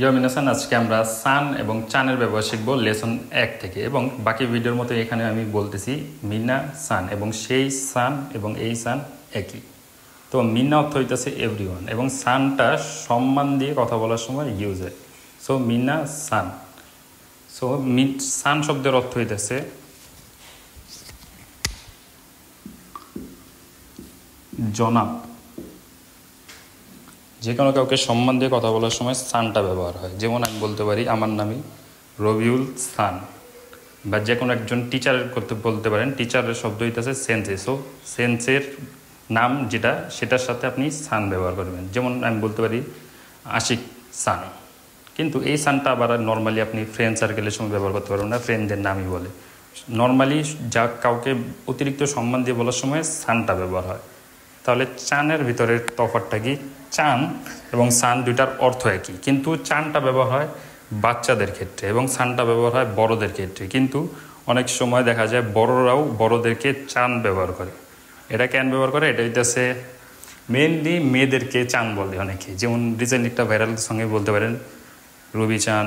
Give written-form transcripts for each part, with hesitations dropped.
মিনাসান, আজকে আমরা সান এবং চানের ব্যবহার শিখব লেসন 1 থেকে, এবং বাকি ভিডিওর মতো এখানে আমি বলতেছি মিনা সান এবং সেই সান এবং এই সান একই। তো মিনা অর্থ হইতেছে এভরিওয়ান এবং সানটা সম্মান দিয়ে কথা বলার সময় ইউজ হয়। সো মিনা সান। সো সান শব্দের অর্থ হইতেছে জনাব। যে কোনো কাউকে সম্মান দিয়ে কথা বলার সময় সানটা ব্যবহার হয়। যেমন আমি বলতে পারি আমার নামই রবিউল সান, বা যে কোনো একজন টিচারের করতে বলতে পারেন টিচারের শব্দ হইতেছে সেন্সে। সো সেন্সের নাম যেটা সেটার সাথে আপনি সান ব্যবহার করবেন। যেমন আমি বলতে পারি আশিক সান, কিন্তু এই সানটা আবার নর্মালি আপনি ফ্রেন্ড সার্কেলের সময় ব্যবহার করতে পারবেন না, ফ্রেন্ডদের নামই বলে। নর্মালি যা কাউকে অতিরিক্ত সম্মান দিয়ে বলার সময় সানটা ব্যবহার হয়। তাহলে চানের ভিতরের তফাৎটা কি? চান এবং সান দুইটার অর্থ একই, কিন্তু চানটা ব্যবহার হয় বাচ্চাদের ক্ষেত্রে এবং সানটা ব্যবহার হয় বড়দের ক্ষেত্রে। কিন্তু অনেক সময় দেখা যায় বড়রাও বড়দেরকে চান ব্যবহার করে। এটা কেন ব্যবহার করে? এটা হইতেছে মেনলি মেয়েদেরকে চান বলে অনেকে। যেমন রিসেন্টলি একটা ভাইরাল সঙ্গে বলতে পারেন রবি চান,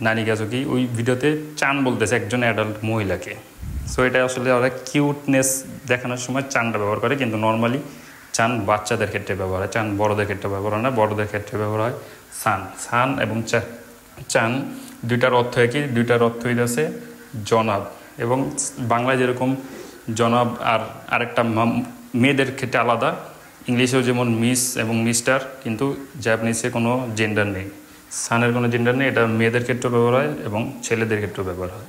নানি গাছকি, ওই ভিডিওতে চান বলতেছে একজন অ্যাডাল্ট মহিলাকে। সো এটা আসলে ওরা কিউটনেস দেখানোর সময় চানটা ব্যবহার করে, কিন্তু নর্মালি চান বাচ্চাদের ক্ষেত্রে ব্যবহার হয়, চান বড়দের ক্ষেত্রে ব্যবহার হয় না, বড়দের ক্ষেত্রে ব্যবহার হয় সান। সান এবং চান দুইটার অর্থ একই, দুইটার অর্থ হইতেছে জনাব। এবং বাংলায় যেরকম জনাব আর আরেকটা মেয়েদের ক্ষেত্রে আলাদা, ইংলিশেও যেমন মিস এবং মিস্টার, কিন্তু জাপানিসে কোনো জেন্ডার নেই, সানের কোনো জেন্ডার নেই। এটা মেয়েদের ক্ষেত্রেও ব্যবহার হয় এবং ছেলেদের ক্ষেত্রেও ব্যবহার হয়।